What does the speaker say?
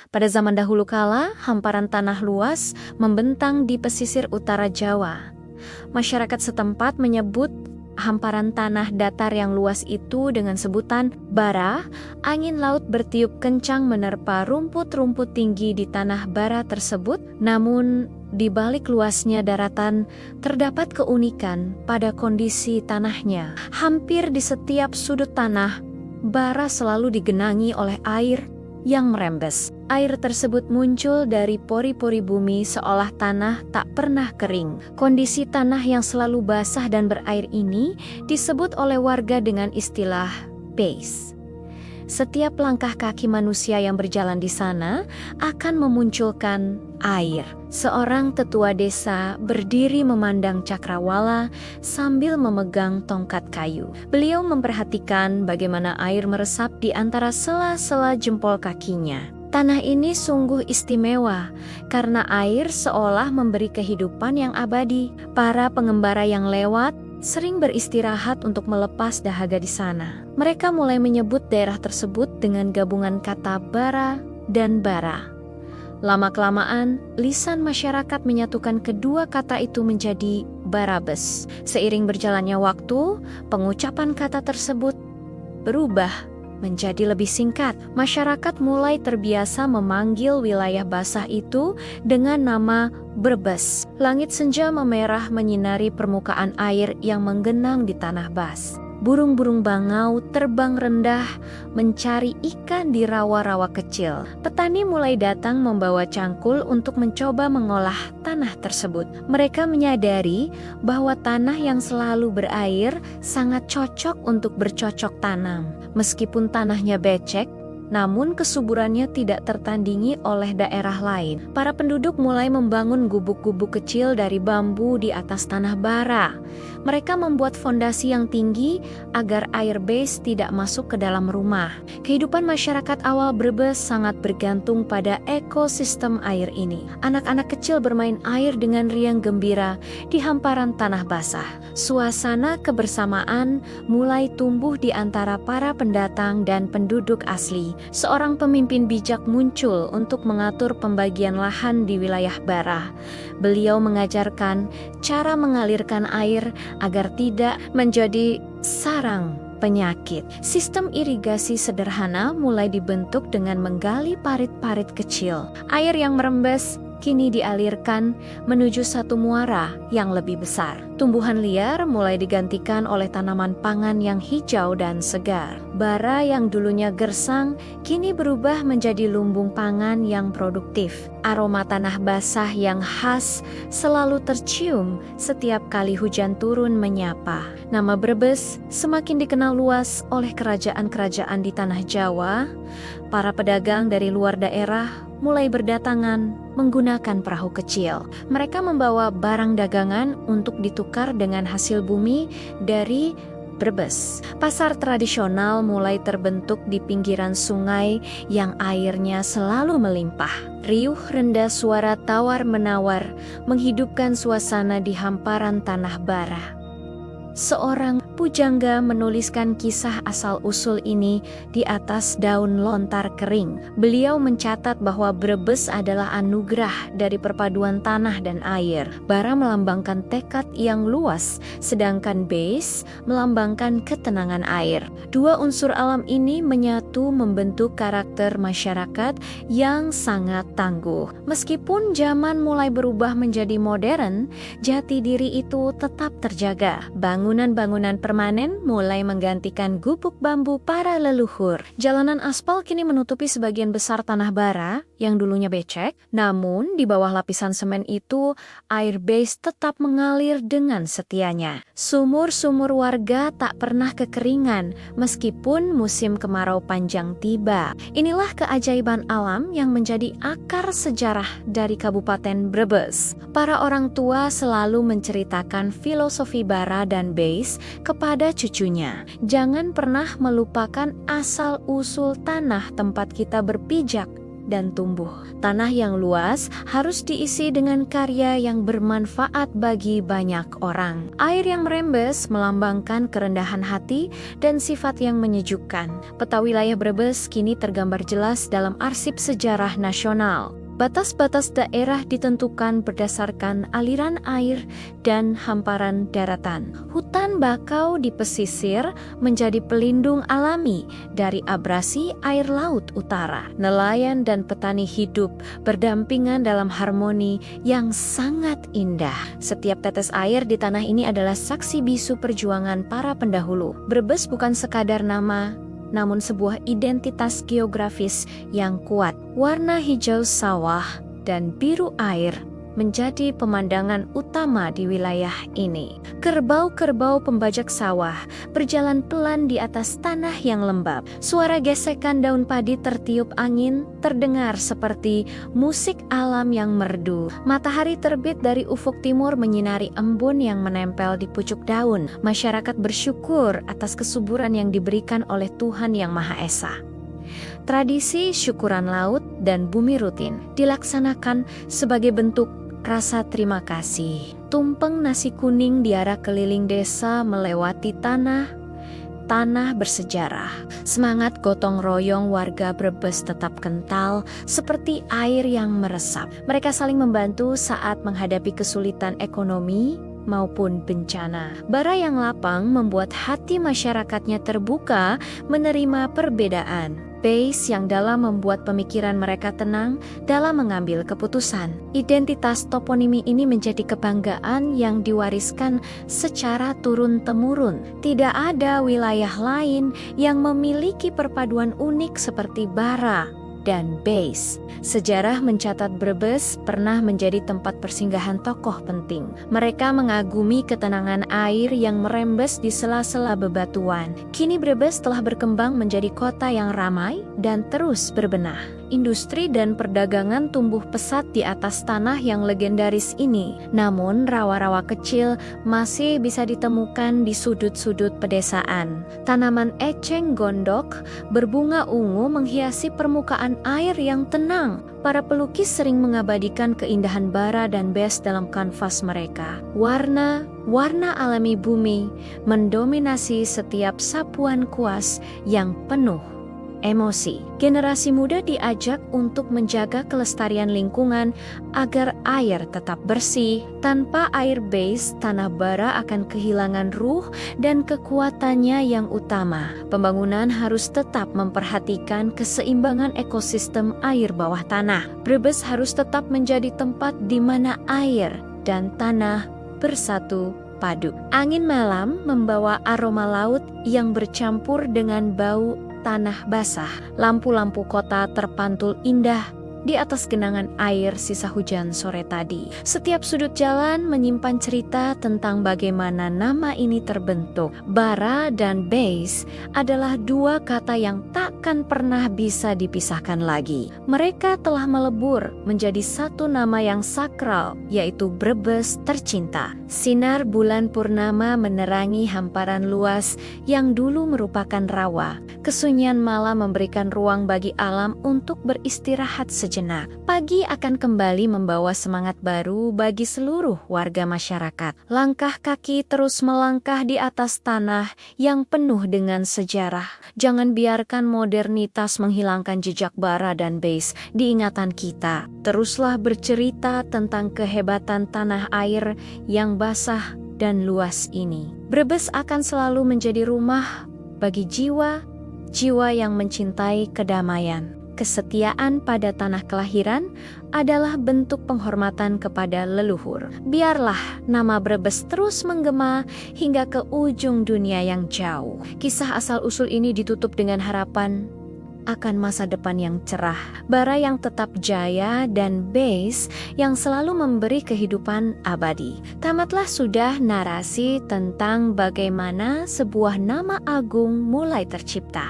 Pada zaman dahulu kala, hamparan tanah luas membentang di pesisir utara Jawa. Masyarakat setempat menyebut hamparan tanah datar yang luas itu dengan sebutan bara. Angin laut bertiup kencang menerpa rumput-rumput tinggi di tanah bara tersebut. Namun, di balik luasnya daratan, terdapat keunikan pada kondisi tanahnya. Hampir di setiap sudut tanah, bara selalu digenangi oleh air yang merembes. Air tersebut muncul dari pori-pori bumi seolah tanah tak pernah kering. Kondisi tanah yang selalu basah dan berair ini disebut oleh warga dengan istilah base. Setiap langkah kaki manusia yang berjalan di sana akan memunculkan air. Seorang tetua desa berdiri memandang cakrawala sambil memegang tongkat kayu. Beliau memperhatikan bagaimana air meresap di antara sela-sela jempol kakinya. Tanah ini sungguh istimewa karena air seolah memberi kehidupan yang abadi. Para pengembara yang lewat sering beristirahat untuk melepas dahaga di sana. Mereka mulai menyebut daerah tersebut dengan gabungan kata bara dan bara. Lama-kelamaan, lisan masyarakat menyatukan kedua kata itu menjadi Barabes. Seiring berjalannya waktu, pengucapan kata tersebut berubah menjadi lebih singkat. Masyarakat mulai terbiasa memanggil wilayah basah itu dengan nama Brebes. Langit senja memerah menyinari permukaan air yang menggenang di tanah bas. Burung-burung bangau terbang rendah mencari ikan di rawa-rawa kecil. Petani mulai datang membawa cangkul untuk mencoba mengolah tanah tersebut. Mereka menyadari bahwa tanah yang selalu berair sangat cocok untuk bercocok tanam. Meskipun tanahnya becek, namun kesuburannya tidak tertandingi oleh daerah lain. Para penduduk mulai membangun gubuk-gubuk kecil dari bambu di atas tanah bara. Mereka membuat fondasi yang tinggi agar air base tidak masuk ke dalam rumah. Kehidupan masyarakat awal Brebes sangat bergantung pada ekosistem air ini. Anak-anak kecil bermain air dengan riang gembira di hamparan tanah basah. Suasana kebersamaan mulai tumbuh di antara para pendatang dan penduduk asli. Seorang pemimpin bijak muncul untuk mengatur pembagian lahan di wilayah bara. Beliau mengajarkan cara mengalirkan air agar tidak menjadi sarang penyakit. Sistem irigasi sederhana mulai dibentuk dengan menggali parit-parit kecil. Air yang merembes kini dialirkan menuju satu muara yang lebih besar. Tumbuhan liar mulai digantikan oleh tanaman pangan yang hijau dan segar. Bara yang dulunya gersang kini berubah menjadi lumbung pangan yang produktif. Aroma tanah basah yang khas selalu tercium setiap kali hujan turun menyapa. Nama Brebes semakin dikenal luas oleh kerajaan-kerajaan di tanah Jawa. Para pedagang dari luar daerah mulai berdatangan menggunakan perahu kecil. Mereka membawa barang dagangan untuk ditukar dengan hasil bumi dari Brebes. Pasar tradisional mulai terbentuk di pinggiran sungai yang airnya selalu melimpah. Riuh rendah suara tawar-menawar menghidupkan suasana di hamparan tanah bara. Seorang pujangga menuliskan kisah asal-usul ini di atas daun lontar kering. Beliau mencatat bahwa Brebes adalah anugerah dari perpaduan tanah dan air. Bara melambangkan tekad yang luas, sedangkan base melambangkan ketenangan air. Dua unsur alam ini menyatu membentuk karakter masyarakat yang sangat tangguh. Meskipun zaman mulai berubah menjadi modern, jati diri itu tetap terjaga. Bangunan-bangunan permanen mulai menggantikan gubuk bambu para leluhur. Jalanan aspal kini menutupi sebagian besar tanah bara yang dulunya becek, namun di bawah lapisan semen itu, air base tetap mengalir dengan setianya. Sumur-sumur warga tak pernah kekeringan meskipun musim kemarau panjang tiba. Inilah keajaiban alam yang menjadi akar sejarah dari Kabupaten Brebes. Para orang tua selalu menceritakan filosofi bara dan base kepada cucunya. Jangan pernah melupakan asal-usul tanah tempat kita berpijak dan tumbuh. Tanah yang luas harus diisi dengan karya yang bermanfaat bagi banyak orang. Air yang merembes melambangkan kerendahan hati dan sifat yang menyejukkan. Peta wilayah Brebes kini tergambar jelas dalam arsip sejarah nasional. Batas-batas daerah ditentukan berdasarkan aliran air dan hamparan daratan. Hutan bakau di pesisir menjadi pelindung alami dari abrasi air laut utara. Nelayan dan petani hidup berdampingan dalam harmoni yang sangat indah. Setiap tetes air di tanah ini adalah saksi bisu perjuangan para pendahulu. Brebes bukan sekadar nama, namun sebuah identitas geografis yang kuat. Warna hijau sawah dan biru air menjadi pemandangan utama di wilayah ini. Kerbau-kerbau pembajak sawah berjalan pelan di atas tanah yang lembab. Suara gesekan daun padi tertiup angin terdengar seperti musik alam yang merdu. Matahari terbit dari ufuk timur menyinari embun yang menempel di pucuk daun. Masyarakat bersyukur atas kesuburan yang diberikan oleh Tuhan Yang Maha Esa. Tradisi syukuran laut dan bumi rutin dilaksanakan sebagai bentuk rasa terima kasih. Tumpeng nasi kuning diarak keliling desa melewati tanah bersejarah. Semangat gotong royong warga Brebes tetap kental seperti air yang meresap. Mereka saling membantu saat menghadapi kesulitan ekonomi maupun bencana. Bara yang lapang membuat hati masyarakatnya terbuka menerima perbedaan. Base yang dalam membuat pemikiran mereka tenang dalam mengambil keputusan. Identitas toponimi ini menjadi kebanggaan yang diwariskan secara turun-temurun. Tidak ada wilayah lain yang memiliki perpaduan unik seperti Bara dan Base. Sejarah mencatat Brebes pernah menjadi tempat persinggahan tokoh penting. Mereka mengagumi ketenangan air yang merembes di sela-sela bebatuan. Kini Brebes telah berkembang menjadi kota yang ramai dan terus berbenah. Industri dan perdagangan tumbuh pesat di atas tanah yang legendaris ini. Namun rawa-rawa kecil masih bisa ditemukan di sudut-sudut pedesaan. Tanaman eceng gondok berbunga ungu menghiasi permukaan air yang tenang. Para pelukis sering mengabadikan keindahan Bara dan Base dalam kanvas mereka. Warna alami bumi mendominasi setiap sapuan kuas yang penuh emosi. Generasi muda diajak untuk menjaga kelestarian lingkungan agar air tetap bersih. Tanpa air Base, tanah Bara akan kehilangan ruh dan kekuatannya yang utama. Pembangunan harus tetap memperhatikan keseimbangan ekosistem air bawah tanah. Brebes harus tetap menjadi tempat di mana air dan tanah bersatu padu. Angin malam membawa aroma laut yang bercampur dengan bau tanah basah. Lampu-lampu kota terpantul indah di atas genangan air sisa hujan sore tadi. Setiap sudut jalan menyimpan cerita tentang bagaimana nama ini terbentuk. Bara dan Base adalah dua kata yang takkan pernah bisa dipisahkan lagi. Mereka telah melebur menjadi satu nama yang sakral, yaitu Brebes tercinta. Sinar bulan purnama menerangi hamparan luas yang dulu merupakan rawa. Kesunyian malam memberikan ruang bagi alam untuk beristirahat sejenak. Pagi akan kembali membawa semangat baru bagi seluruh warga masyarakat. Langkah kaki terus melangkah di atas tanah yang penuh dengan sejarah. Jangan biarkan modernitas menghilangkan jejak Bara dan Base di ingatan kita. Teruslah bercerita tentang kehebatan tanah air yang basah dan luas ini. Brebes akan selalu menjadi rumah bagi jiwa yang mencintai kedamaian. Kesetiaan pada tanah kelahiran adalah bentuk penghormatan kepada leluhur. Biarlah nama Brebes terus menggema hingga ke ujung dunia yang jauh. Kisah asal-usul ini ditutup dengan harapan akan masa depan yang cerah. Bara yang tetap jaya dan Base yang selalu memberi kehidupan abadi. Tamatlah sudah narasi tentang bagaimana sebuah nama agung mulai tercipta.